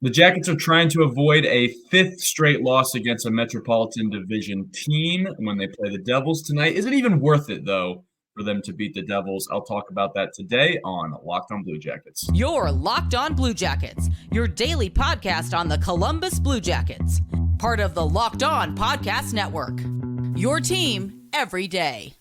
The Jackets are trying to avoid a fifth straight loss against a Metropolitan Division team when they play the Devils tonight. Is it even worth it, though, for them to beat the Devils? I'll talk about that today on Locked On Blue Jackets. You're Locked On Blue Jackets, your daily podcast on the Columbus Blue Jackets, part of the Locked On Podcast Network. Your team every day.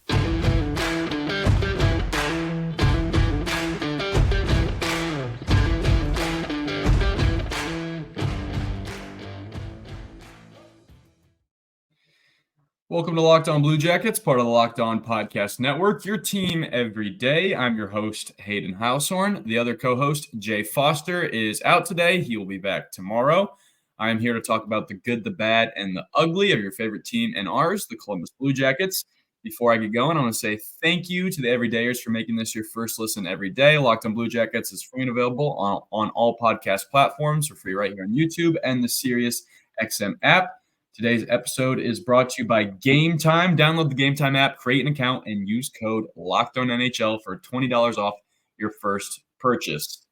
Welcome to Locked On Blue Jackets, part of the Locked On Podcast Network, your team every day. I'm your host, Hayden Houshorn. The other co-host, Jay Foster, is out today. He will be back tomorrow. I am here to talk about the good, the bad, and the ugly of your favorite team and ours, the Columbus Blue Jackets. Before I get going, I want to say thank you to the everydayers for making this your first listen every day. Locked On Blue Jackets is free and available on all podcast platforms for free right here on YouTube and the Sirius XM app. Today's episode is brought to you by Gametime. Download the Gametime app, create an account, and use code LOCKEDONNHL for $20 off your first purchase.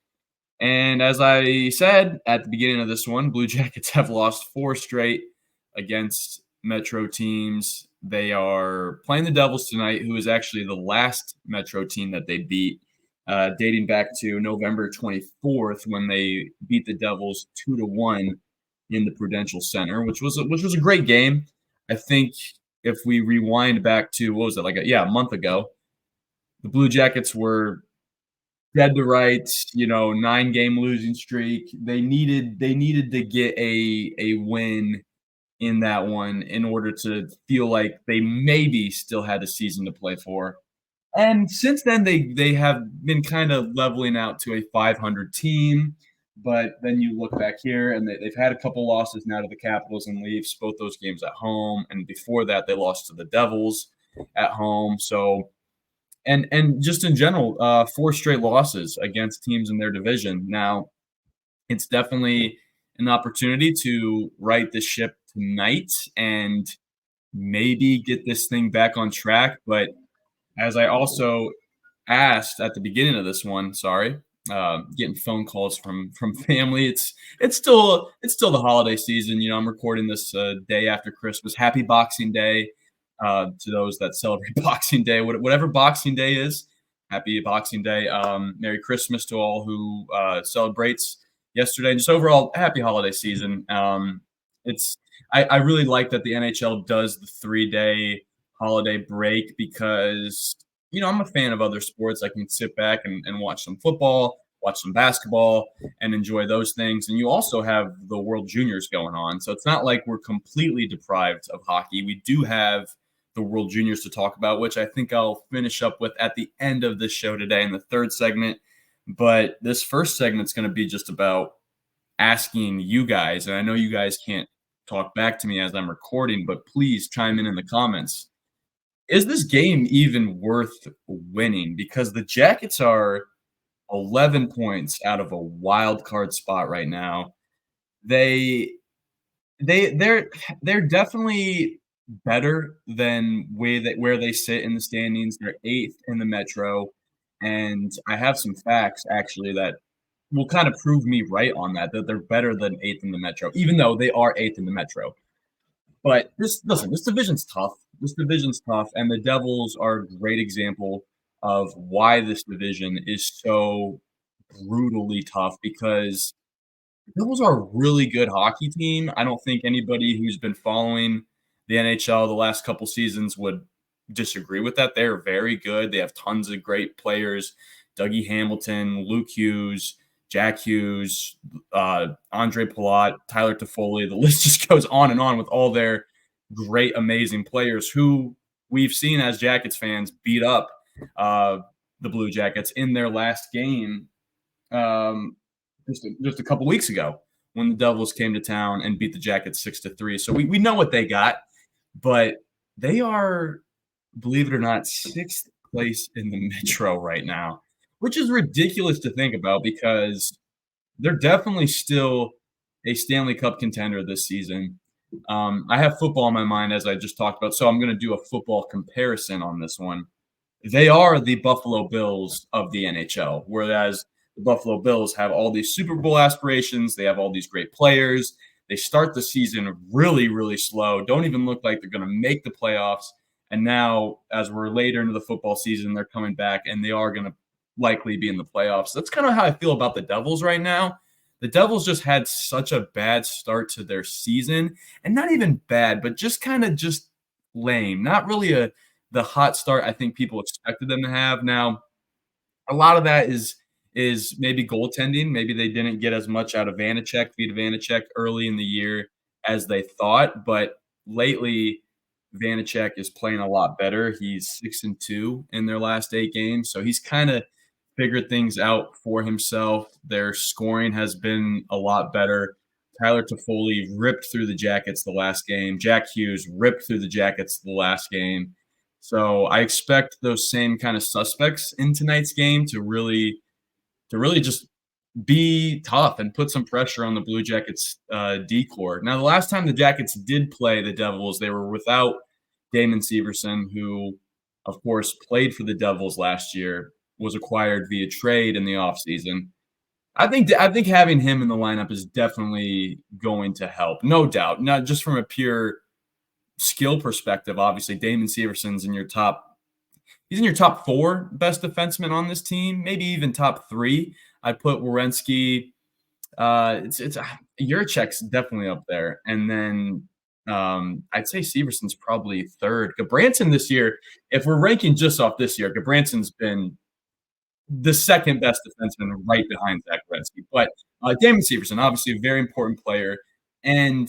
And as I said at the beginning of this one, Blue Jackets have lost 4 straight against Metro teams. They are playing the Devils tonight, who is actually the last Metro team that they beat, dating back to November 24th when they beat the Devils 2-1. In the Prudential Center, which was a great game. I think if we rewind back to a month ago, the Blue Jackets were dead to rights. 9-game losing streak. They needed to get a win in that one in order to feel like they maybe still had a season to play for. And since then, they have been kind of leveling out to a 500 team. But then you look back here, and they've had a couple losses now to the Capitals and Leafs, both those games at home. And before that, they lost to the Devils at home. So, and just in general, 4 straight losses against teams in their division. Now, it's definitely an opportunity to right the ship tonight and maybe get this thing back on track. But as I also asked at the beginning of this one, getting phone calls from family. It's still the holiday season. I'm recording this day after Christmas. Happy Boxing Day to those that celebrate Boxing Day. Whatever Boxing Day is, happy Boxing Day. Merry Christmas to all who celebrates yesterday. And just overall, happy holiday season. I really like that the NHL does the 3-day holiday break because I'm a fan of other sports. I can sit back and watch some football, watch some basketball, and enjoy those things. And you also have the World Juniors going on. So it's not like we're completely deprived of hockey. We do have the World Juniors to talk about, which I think I'll finish up with at the end of this show today in the third segment. But this first segment's going to be just about asking you guys, and I know you guys can't talk back to me as I'm recording, but please chime in the comments. Is this game even worth winning? Because the Jackets are 11 points out of a wild card spot right now. They're definitely better than where they sit in the standings. They're 8th in the Metro, and I have some facts actually that will kind of prove me right on that they're better than 8th in the Metro, even though they are 8th in the Metro. But this division's tough. This division's tough, and the Devils are a great example of why this division is so brutally tough because the Devils are a really good hockey team. I don't think anybody who's been following the NHL the last couple seasons would disagree with that. They're very good. They have tons of great players. Dougie Hamilton, Luke Hughes, Jack Hughes, Andre Palat, Tyler Toffoli. The list just goes on and on with all their great, amazing players who we've seen as Jackets fans beat up the Blue Jackets in their last game just a couple weeks ago when the Devils came to town and beat the Jackets 6-3. So we know what they got, but they are, believe it or not, 6th place in the Metro right now, which is ridiculous to think about because they're definitely still a Stanley Cup contender this season. I have football in my mind, as I just talked about, so I'm going to do a football comparison on this one. They are the Buffalo Bills of the NHL, whereas the Buffalo Bills have all these Super Bowl aspirations. They have all these great players. They start the season really, really slow, don't even look like they're going to make the playoffs. And now, as we're later into the football season, they're coming back and they are going to likely be in the playoffs. That's kind of how I feel about the Devils right now. The Devils just had such a bad start to their season, and not even bad, but just kind of just lame. Not really the hot start I think people expected them to have. Now, a lot of that is maybe goaltending. Maybe they didn't get as much out of Vita Vanacek early in the year as they thought, but lately Vanacek is playing a lot better. He's 6-2 in their last 8 games, so he's kind of figured things out for himself. Their scoring has been a lot better. Tyler Toffoli ripped through the Jackets the last game. Jack Hughes ripped through the Jackets the last game. So I expect those same kind of suspects in tonight's game to really just be tough and put some pressure on the Blue Jackets D-core. Now, the last time the Jackets did play the Devils, they were without Damon Severson, who, of course, played for the Devils last year, was acquired via trade in the offseason. I think having him in the lineup is definitely going to help, no doubt. Not just from a pure skill perspective. Obviously, Damon Severson's he's in your top 4 best defensemen on this team, maybe even top 3. I'd put Werenski. It's Juracek's definitely up there, and then I'd say Severson's probably 3rd. Gabranson this year, if we're ranking just off this year, Gabranson's been the 2nd best defenseman right behind Zach Werenski. But Damon Severson, obviously a very important player, and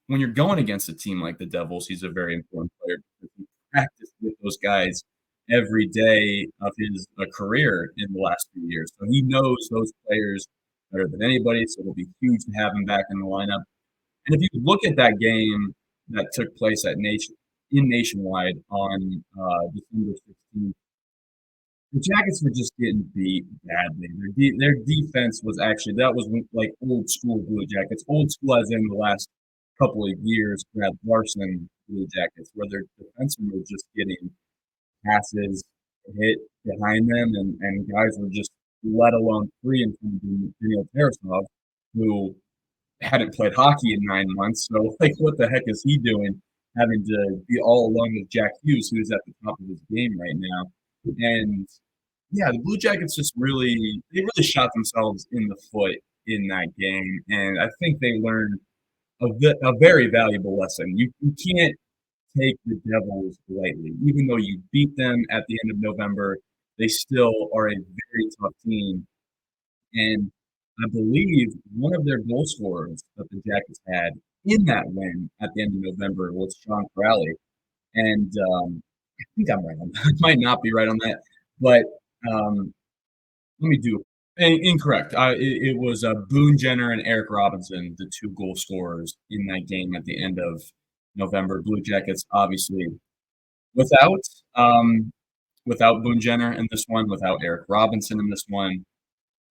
when you're going against a team like the Devils, he's a very important player because he practiced with those guys every day of his career in the last few years. So he knows those players better than anybody. So it'll be huge to have him back in the lineup. And if you look at that game that took place at Nationwide on December 16th, the Jackets were just getting beat badly. Their defense was that was like old school Blue Jackets. Old school as in the last couple of years, Brad Larson Blue Jackets, where their defensemen were just getting passes hit behind them, and guys were just let alone free in front of Daniil Tarasov, who hadn't played hockey in 9 months. So, like, what the heck is he doing having to be all alone with Jack Hughes, who's at the top of his game right now? And, yeah, the Blue Jackets really shot themselves in the foot in that game, and I think they learned a very valuable lesson. You can't take the Devils lightly. Even though you beat them at the end of November, they still are a very tough team. And I believe one of their goal scorers that the Jackets had in that win at the end of November was Sean Crowley. And I think I'm right on that. I might not be right on that. But let me do incorrect. It was Boone Jenner and Eric Robinson, the 2 goal scorers in that game at the end of November. Blue Jackets, obviously, without Boone Jenner in this one, without Eric Robinson in this one,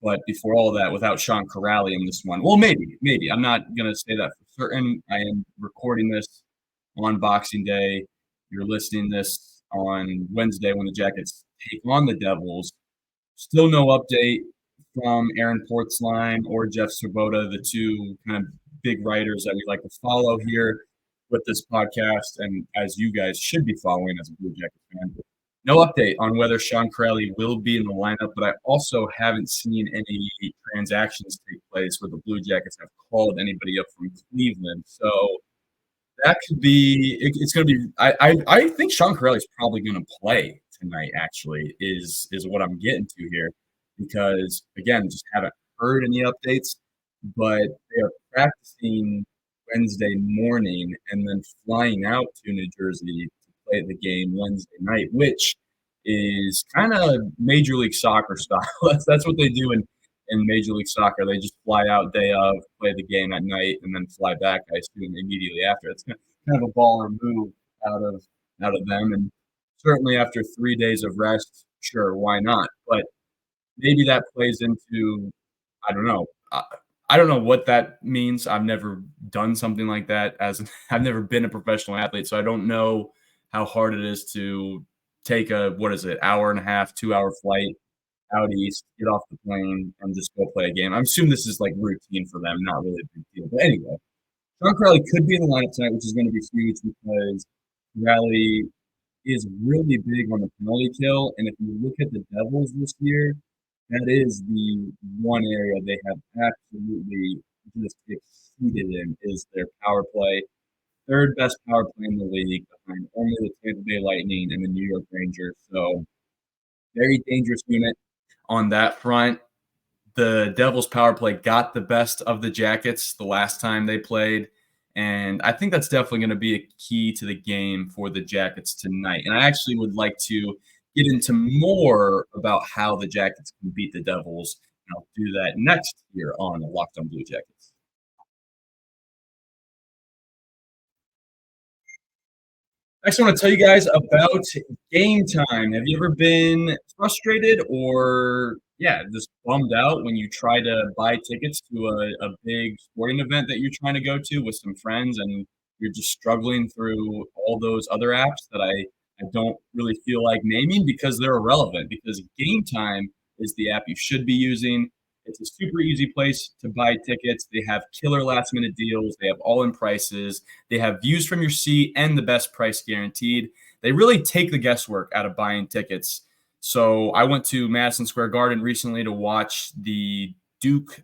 but before all that, without Sean Corrali in this one. Well, maybe. I'm not going to say that for certain. I am recording this on Boxing Day. You're listening this on Wednesday when the Jackets take on the Devils. Still no update from Aaron Portzline or Jeff Svoboda, the 2 kind of big writers that we like to follow here with this podcast, and as you guys should be following as a Blue Jackets fan. No update on whether Sean Crowley will be in the lineup, but I also haven't seen any transactions take place where the Blue Jackets have called anybody up from Cleveland. So that could be – it's going to be – I think Sean Crowley's probably going to play tonight, actually, is what I'm getting to here because, again, just haven't heard any updates, but they are practicing Wednesday morning and then flying out to New Jersey to play the game Wednesday night, which is kind of Major League Soccer style. That's what they do in Major League Soccer. They just fly out day of, play the game at night, and then fly back, I assume, immediately after. It's kind of a baller move out of them. And certainly after 3 days of rest, sure, why not? But maybe that plays into, I don't know. I don't know what that means. I've never done something like that. I've never been a professional athlete, so I don't know how hard it is to take a, hour and a half, 2-hour flight out east, get off the plane, and just go play a game. I'm assuming this is like routine for them, not really a big deal. But anyway, Sean Crowley could be in the lineup tonight, which is going to be huge because Crowley is really big on the penalty kill. And if you look at the Devils this year, that is the one area they have absolutely just exceeded in is their power play. Third best power play in the league behind only the Tampa Bay Lightning and the New York Rangers. So very dangerous unit on that front. The Devils power play got the best of the Jackets the last time they played. And I think that's definitely going to be a key to the game for the Jackets tonight. And I actually would like to get into more about how the Jackets can beat the Devils. And I'll do that next year on Locked on Blue Jackets. Next, I want to tell you guys about Gametime. Have you ever been frustrated or, just bummed out when you try to buy tickets to a big sporting event that you're trying to go to with some friends and you're just struggling through all those other apps that I don't really feel like naming because they're irrelevant? Because Gametime is the app you should be using. It's a super easy place to buy tickets. They have killer last minute deals. They have all in prices. They have views from your seat and the best price guaranteed. They really take the guesswork out of buying tickets. So I went to Madison Square Garden recently to watch the Duke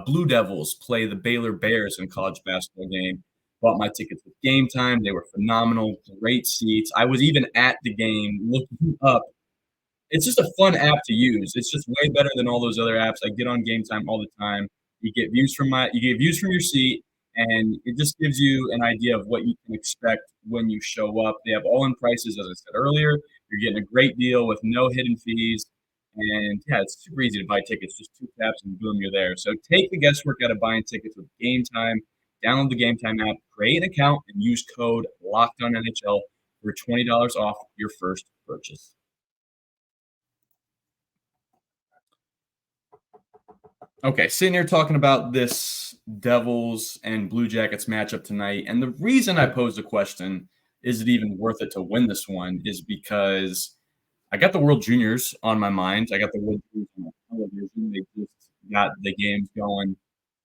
Blue Devils play the Baylor Bears in a college basketball game. Bought my tickets with Gametime. They were phenomenal, great seats. I was even at the game looking up. It's just a fun app to use. It's just way better than all those other apps. I get on Gametime all the time. You get views from your seat, and it just gives you an idea of what you can expect when you show up. They have all in prices, as I said earlier. You're getting a great deal with no hidden fees. And it's super easy to buy tickets. Just 2 taps and boom, you're there. So take the guesswork out of buying tickets with Gametime. Download the Gametime app, create an account, and use code LOCKEDONNHL for $20 off your first purchase. Okay, sitting here talking about this Devils and Blue Jackets matchup tonight, and the reason I posed the question, is it even worth it to win this one, is because I got the World Juniors on my mind. I got the World Juniors on my television. They just got the games going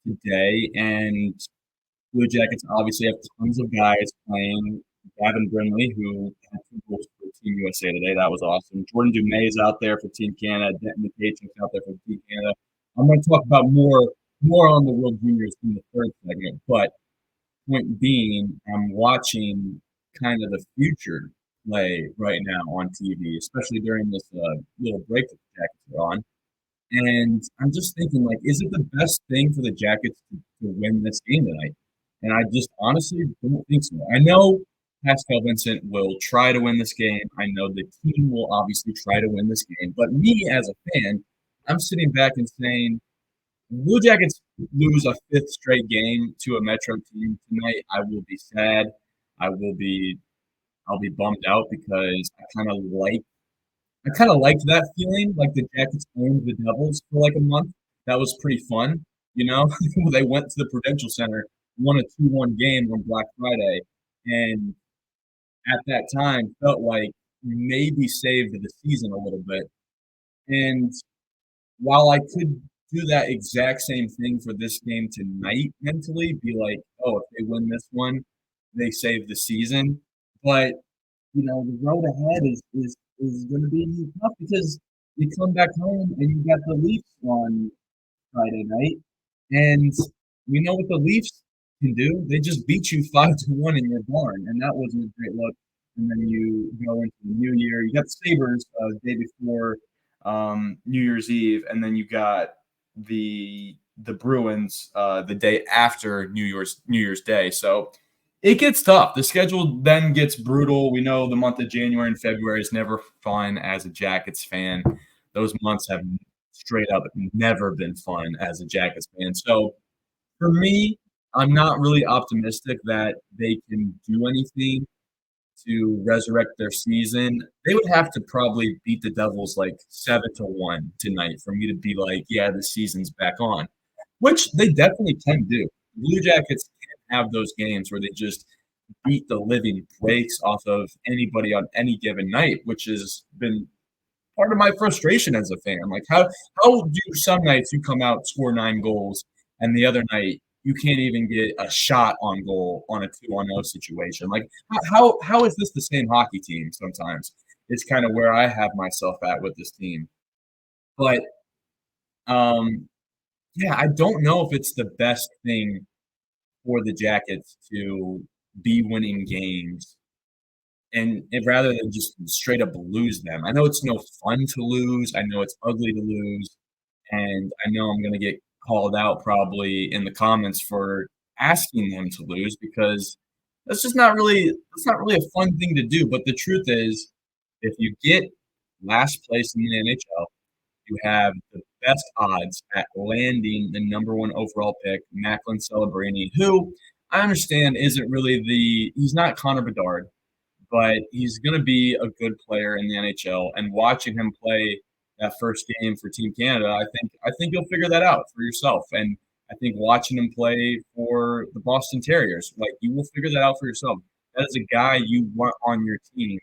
today, and Blue Jackets obviously have tons of guys playing. Gavin Brindley, who had 2 goals for Team USA today. That was awesome. Jordan Dumais is out there for Team Canada. Denton McCache's out there for Team Canada. I'm going to talk about more on the World Juniors in the third segment. But point being, I'm watching kind of the future play right now on TV, especially during this little break that the Jackets are on. And I'm just thinking, is it the best thing for the Jackets to win this game tonight? And I just honestly don't think so. I know Pascal Vincent will try to win this game. I know the team will obviously try to win this game. But me as a fan, I'm sitting back and saying, Blue Jackets lose a 5th straight game to a Metro team tonight, I will be sad. I'll be bummed out because I kind of liked that feeling, like the Jackets owned the Devils for like a month. That was pretty fun, you know. They went to the Prudential Center, won a 2-1 game on Black Friday, and at that time felt like maybe saved the season a little bit. And while I could do that exact same thing for this game tonight mentally, be like, oh, if they win this one, they save the season. But the road ahead is going to be tough because you come back home and you got the Leafs on Friday night, and we know what the Leafs can do. They just beat you 5-1 in your barn, and that wasn't a great look. And then you go into the new year. You got the Sabres the day before New Year's Eve, and then you got the Bruins the day after New Year's Day. So it gets tough. The schedule then gets brutal. We know the month of January and February is never fun as a Jackets fan. Those months have straight up never been fun as a Jackets fan. So for me, I'm not really optimistic that they can do anything to resurrect their season. They would have to probably beat the Devils like 7-1 tonight for me to be like, yeah, the season's back on, which they definitely can do. Blue Jackets can't have those games where they just beat the living breaks off of anybody on any given night, which has been part of my frustration as a fan. Like, how do some nights you come out, score 9 goals, and the other night you can't even get a shot on goal on a 2-on-0 situation? Like, how is this the same hockey team sometimes? It's kind of where I have myself at with this team. But, um, yeah, I don't know if it's the best thing for the Jackets to be winning games and rather than just straight up lose them. I know it's no fun to lose. I know it's ugly to lose, and I know I'm gonna get called out probably in the comments for asking them to lose because that's not really a fun thing to do. But the truth is, if you get last place in the NHL, you have the best odds at landing the number one overall pick, Macklin Celebrini, who I understand isn't really he's not Connor Bedard, but he's going to be a good player in the NHL. And watching him play that first game for Team Canada, I think you'll figure that out for yourself. And I think watching him play for the Boston Terriers, like you will figure that out for yourself. That is a guy you want on your team,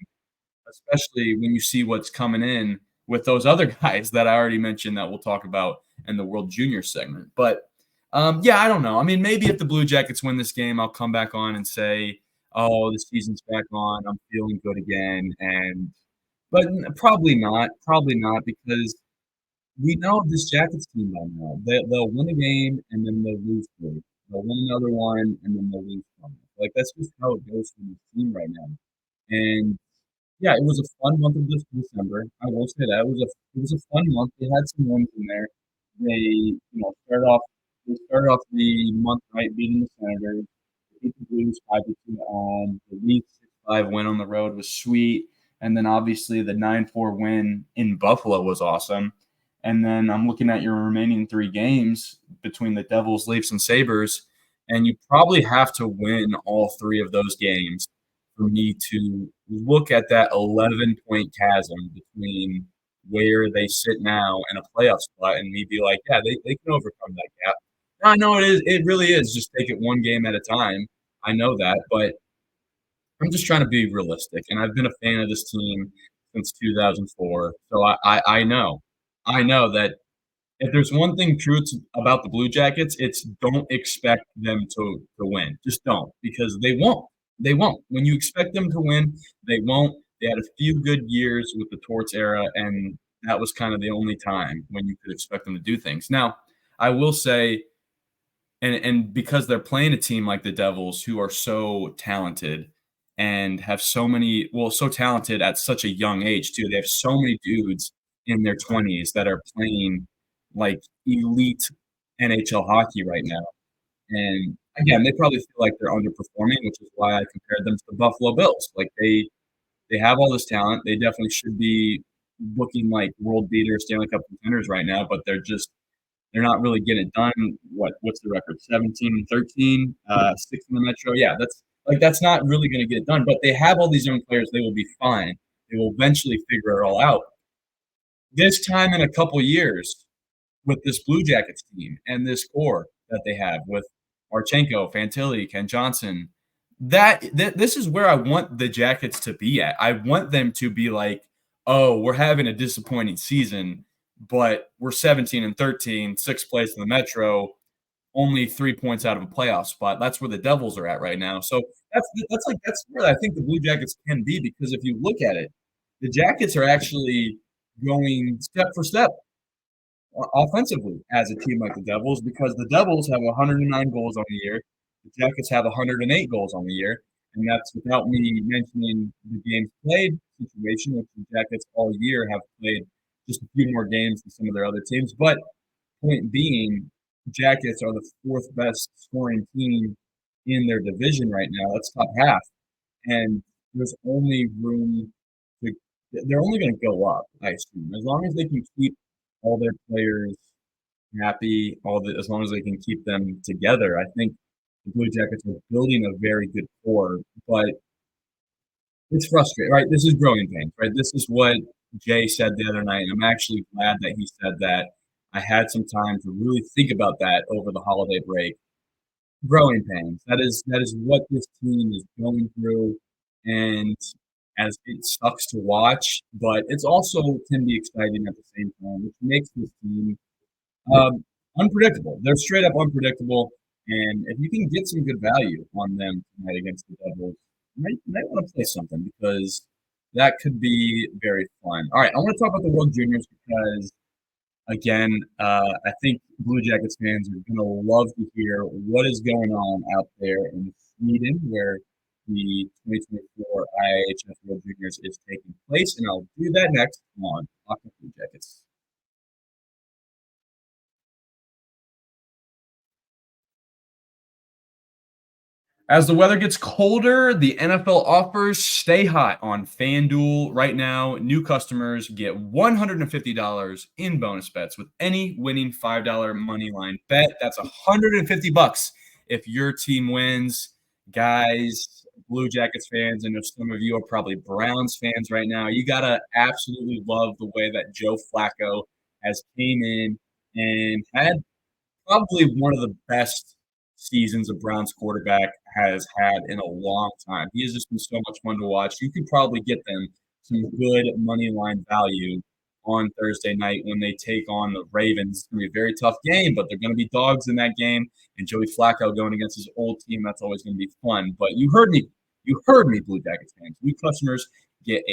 especially when you see what's coming in with those other guys that I already mentioned that we'll talk about in the World Junior segment. But yeah, I don't know. I mean, maybe if the Blue Jackets win this game, I'll come back on and say, "Oh, the season's back on. I'm feeling good again." But probably not, because we know this Jackets team by now. They'll win a game and then they'll lose 3. They'll win another one and then they'll lose 1. Like that's just how it goes for this team right now. And yeah, it was a fun month of December. I will say that it was a fun month. They had some wins in there. They started off the month right, beating the Senators. They beat the Blues 5-2 on. The Leafs 6-5 win on the road was sweet, and then obviously the 9-4 win in Buffalo was awesome. And then I'm looking at your remaining 3 games between the Devils, Leafs, and Sabres, and you probably have to win all 3 of those games for me to look at that 11-point chasm between where they sit now and a playoff spot and me be like, yeah, they can overcome that gap. I know it is. It really is. Just take it one game at a time. I know that, but I'm just trying to be realistic. And I've been a fan of this team since 2004. So I know that if there's one thing true about the Blue Jackets, it's don't expect them to win. Just don't, because they won't. They won't. When you expect them to win, they won't. They had a few good years with the Torts era, and that was kind of the only time when you could expect them to do things. Now, I will say, and because they're playing a team like the Devils, who are so talented and have so talented at such a young age too. They have so many dudes in their 20s that are playing like elite NHL hockey right now. And again, they probably feel like they're underperforming, which is why I compared them to the Buffalo Bills. Like they have all this talent. They definitely should be looking like world beaters, Stanley Cup contenders right now, but they're not really getting it done. What's the record? 17-13, 6 in the Metro. Yeah, that's not really going to get it done. But they have all these young players. They will be fine. They will eventually figure it all out. This time in a couple years, with this Blue Jackets team and this core that they have with Marchenko, Fantilli, Ken Johnson, this is where I want the Jackets to be at. I want them to be like, oh, we're having a disappointing season, but we're 17-13, 6th place in the Metro, only 3 points out of a playoff spot. That's where the Devils are at right now. So that's where I think the Blue Jackets can be, because if you look at it, the Jackets are actually going step for step offensively as a team like the Devils, because the Devils have 109 goals on the year. The Jackets have 108 goals on the year, and that's without me mentioning the games played situation, which the Jackets all year have played just a few more games than some of their other teams. But point being, Jackets are the 4th best scoring team in their division right now. That's top half, and there's only room to. They're only going to go up, I assume, as long as they can keep all their players happy, as long as they can keep them together. I think the Blue Jackets are building a very good core, but it's frustrating, right? This is growing pains, right? This is what Jay said the other night, and I'm actually glad that he said that. I had some time to really think about that over the holiday break. Growing pains. That is what this team is going through, and as it sucks to watch, but it's also can be exciting at the same time, which makes this team um, unpredictable. They're straight up unpredictable, and if you can get some good value on them tonight against the Devils, you might want to play something because that could be very fun. All right, I want to talk about the World Juniors because again, I think Blue Jackets fans are going to love to hear what is going on out there in Sweden, where the 2024 IIHF World Juniors is taking place, and I'll do that next on Locked On Blue Jackets. As the weather gets colder, the NFL offers stay hot on FanDuel. Right now, new customers get $150 in bonus bets with any winning $5 money line bet. That's $150 if your team wins. Guys, Blue Jackets fans, and if some of you are probably Browns fans right now, you got to absolutely love the way that Joe Flacco has came in and had probably one of the best seasons a Browns quarterback has had in a long time. He has just been so much fun to watch. You could probably get them some good money line value on Thursday night when they take on the Ravens. It's going to be a very tough game, but they're going to be dogs in that game. And Joey Flacco going against his old team, that's always going to be fun. But you heard me. You heard me, Blue Jackets fans. New customers get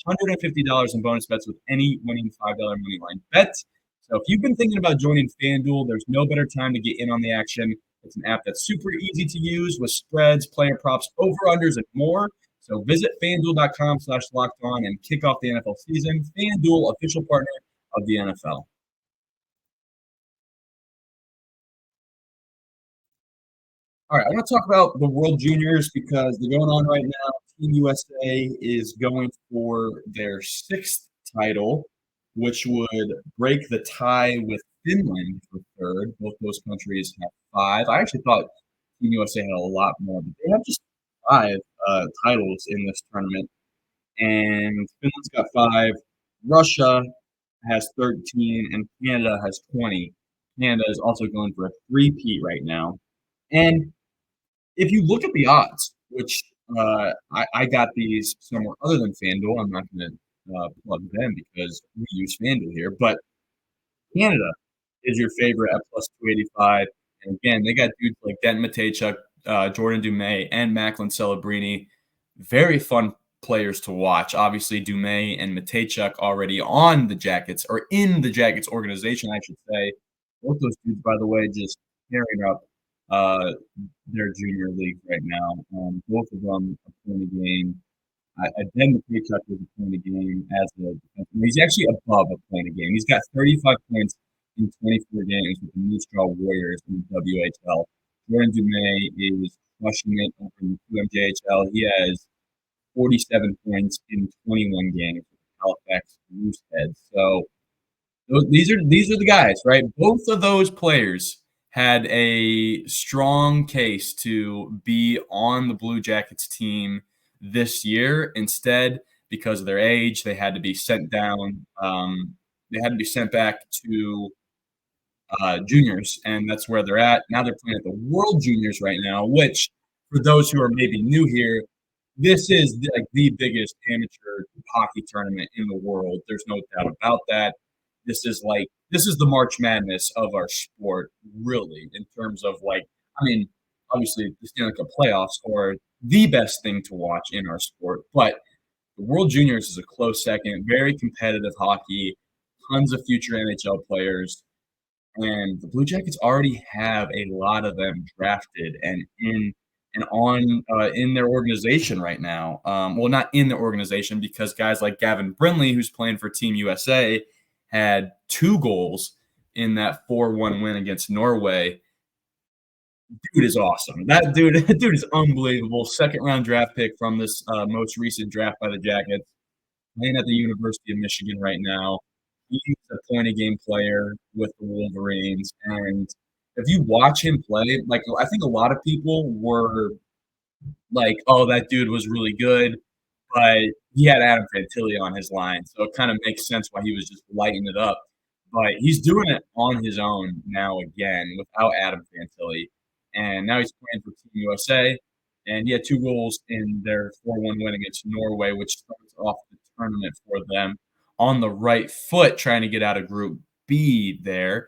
$150 in bonus bets with any winning $5 money line bet. So if you've been thinking about joining FanDuel, there's no better time to get in on the action. It's an app that's super easy to use with spreads, player props, over-unders, and more. So visit FanDuel.com/locked-on and kick off the NFL season. FanDuel, official partner of the NFL. All right, I want to talk about the World Juniors because they're going on right now. Team USA is going for their sixth title, which would break the tie with Finland for third. Both those countries have five. I actually thought Team USA had a lot more, but they have just five titles in this tournament. And Finland's got five. Russia has 13, and Canada has 20. Canada is also going for a three-peat right now. And if you look at the odds, which I got these somewhere other than FanDuel, I'm not going to plug them because we use FanDuel here, but Canada is your favorite at plus 285. And again, they got dudes like Denton Matejchuk, Jordan Dumais, and Macklin Celebrini. Very fun players to watch. Obviously, Dumais and Matejchuk already on the Jackets, or in the Jackets organization, I should say. Both those dudes, by the way, just tearing up uh, their junior league right now. Both of them are playing a game. Den Matejchuk is playing a game as a defenseman. He's actually above a point a game. He's got 35 points in 24 games with the Moose Jaw Warriors in the WHL. Jordan Dumais is crushing it over in the QMJHL. He has 47 points in 21 games with the Halifax Mooseheads. So these are the guys, right? Both of those players had a strong case to be on the Blue Jackets team this year. Instead, because of their age, they had to be sent down. They had to be sent back to juniors, and that's where they're at. Now they're playing at the World Juniors right now, which, for those who are maybe new here, this is like the biggest amateur hockey tournament in the world. There's no doubt about that. This is the March Madness of our sport, really, in terms of obviously the Stanley Cup playoffs are the best thing to watch in our sport, but the World Juniors is a close second. Very competitive hockey, tons of future NHL players, and the Blue Jackets already have a lot of them drafted and in their organization right now. Well, not in their organization because guys like Gavin Brindley, who's playing for Team USA, had 2 goals in that 4-1 win against Norway. Dude is awesome. That dude is unbelievable. Second round draft pick from this most recent draft by the Jackets. Playing at the University of Michigan right now. He's a point a game player with the Wolverines. And if you watch him play, I think a lot of people were like, oh, that dude was really good, but he had Adam Fantilli on his line. So it kind of makes sense why he was just lighting it up. But he's doing it on his own now again without Adam Fantilli. And now he's playing for Team USA. and he had 2 goals in their 4-1 win against Norway, which starts off the tournament for them on the right foot, trying to get out of Group B there.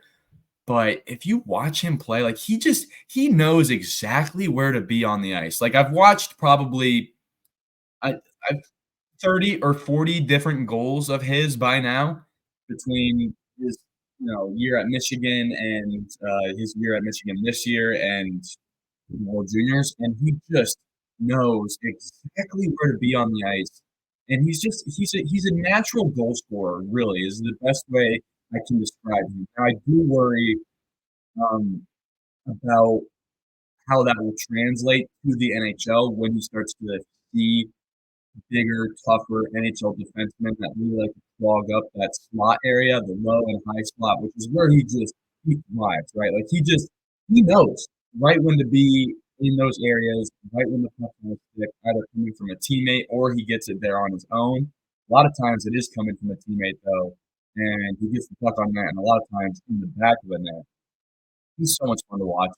But if you watch him play, like, he knows exactly where to be on the ice. Like, I've watched probably I I've 30 or 40 different goals of his by now between his, year at Michigan and, his year at Michigan this year and World Juniors, and he just knows exactly where to be on the ice. And he's a natural goal scorer, really, is the best way I can describe him. Now, I do worry, um, about how that will translate to the NHL when he starts to see bigger, tougher NHL defensemen that really like to clog up that slot area, the low and high slot, which is where he thrives, right? Like he knows right when to be in those areas, right when the puck will stick, either coming from a teammate or he gets it there on his own. A lot of times it is coming from a teammate though, and he gets the puck on net, and a lot of times in the back of the net. He's so much fun to watch.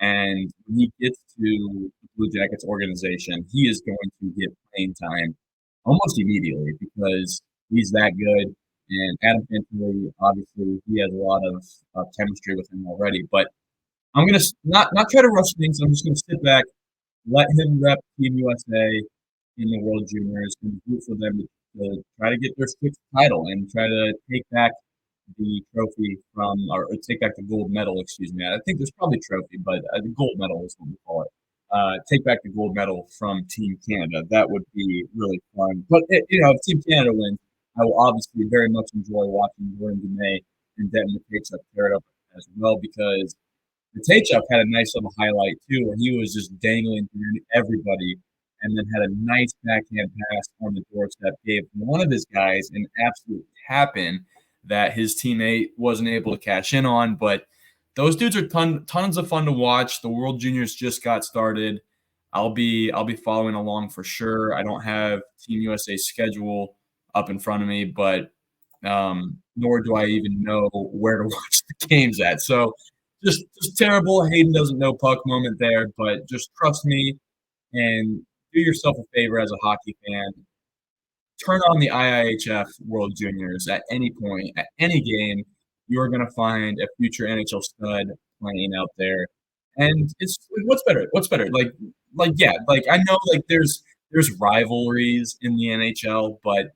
And when he gets to the Blue Jackets organization, he is going to get playing time almost immediately because he's that good. And Adam Fantilli, obviously, he has a lot of chemistry with him already. But I'm gonna not try to rush things. I'm just gonna sit back, let him rep Team USA in the World Juniors, and root for them to try to get their sixth title and try to take back the trophy from, or take back the gold medal, excuse me. I think there's probably trophy, but the gold medal is what we call it. Take back the gold medal from Team Canada. That would be really fun. But, if Team Canada wins, I will obviously very much enjoy watching Jordan Dumais and Denton Matejchuk tear it up as well, because Matejchuk had a nice little highlight too, where he was just dangling through everybody and then had a nice backhand pass on the doorstep, gave one of his guys an absolute tap-in that his teammate wasn't able to cash in on. But those dudes are tons of fun to watch. The World Juniors just got started. I'll be following along for sure. I don't have Team USA's schedule up in front of me, but nor do I even know where to watch the games at. So just terrible Hayden doesn't know puck moment there, but just trust me and do yourself a favor as a hockey fan. Turn on the IIHF World Juniors at any point, at any game. You're going to find a future NHL stud playing out there. And it's what's better? What's better? Yeah, like I know like there's rivalries in the NHL, but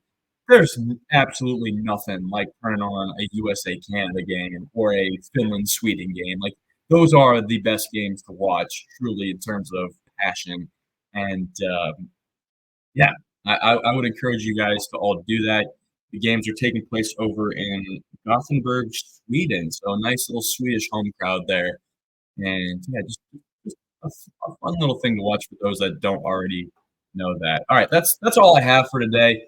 there's absolutely nothing like turning on a USA Canada game or a Finland Sweden game. Like those are the best games to watch, truly, in terms of passion. And yeah, I would encourage you guys to all do that. The games are taking place over in Gothenburg, Sweden, so a nice little Swedish home crowd there. And yeah, just a fun little thing to watch for those that don't already know that. All right, that's all I have for today.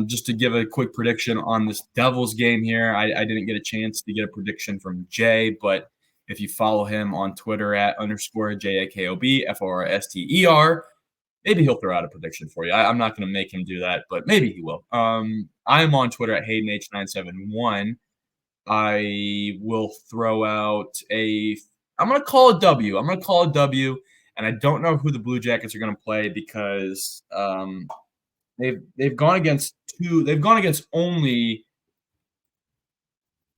Just to give a quick prediction on this Devils game here. I didn't get a chance to get a prediction from Jay, but if you follow him on Twitter at _JAKOBFORSTER, maybe he'll throw out a prediction for you. I'm not going to make him do that, but maybe he will. I'm on Twitter at HaydenH971. I will throw out I'm going to call a W. I'm going to call a W, and I don't know who the Blue Jackets are going to play because they've gone against only.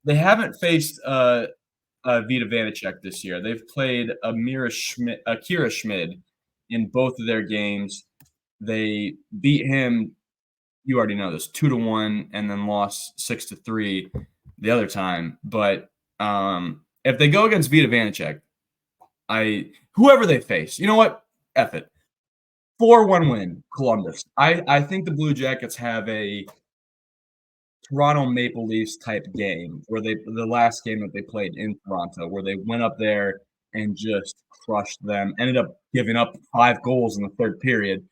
They haven't faced Vita Vanacek this year. They've played Akira Schmid in both of their games. They beat him, you already know this, 2-1, and then lost 6-3 the other time. But if they go against Vita Vanacek, whoever they face, you know what? F it. 4-1 win, Columbus. I think the Blue Jackets have a Toronto Maple Leafs type game where the last game that they played in Toronto, where they went up there and just crushed them, ended up giving up 5 goals in the third period.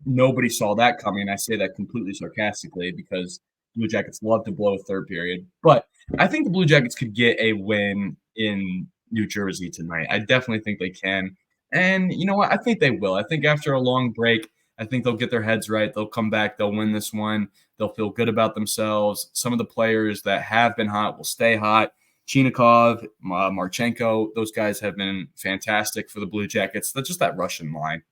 Nobody saw that coming. I say that completely sarcastically because Blue Jackets love to blow a third period. But I think the Blue Jackets could get a win in New Jersey tonight. I definitely think they can. And you know what? I think they will. I think after a long break, I think they'll get their heads right. They'll come back. They'll win this one. They'll feel good about themselves. Some of the players that have been hot will stay hot. Chinikov, Marchenko, those guys have been fantastic for the Blue Jackets. That's just that Russian line.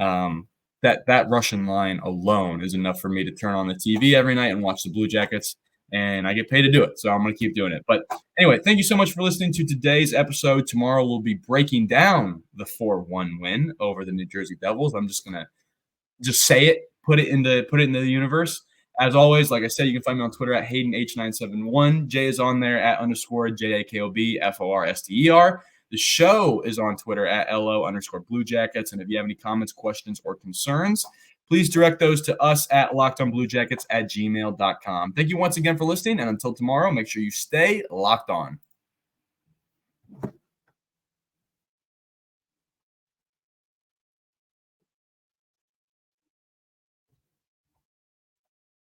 That Russian line alone is enough for me to turn on the TV every night and watch the Blue Jackets, and I get paid to do it, so I'm going to keep doing it. But anyway, thank you so much for listening to today's episode. Tomorrow we'll be breaking down the 4-1 win over the New Jersey Devils. I'm just going to say it, put it into the universe. As always, like I said, you can find me on Twitter at HaydenH971. Jay is on there at _JAKOBFORSTER. The show is on Twitter at LO_Blue Jackets. And if you have any comments, questions, or concerns, please direct those to us at LockedOnBlueJackets@gmail.com. Thank you once again for listening. And until tomorrow, make sure you stay locked on.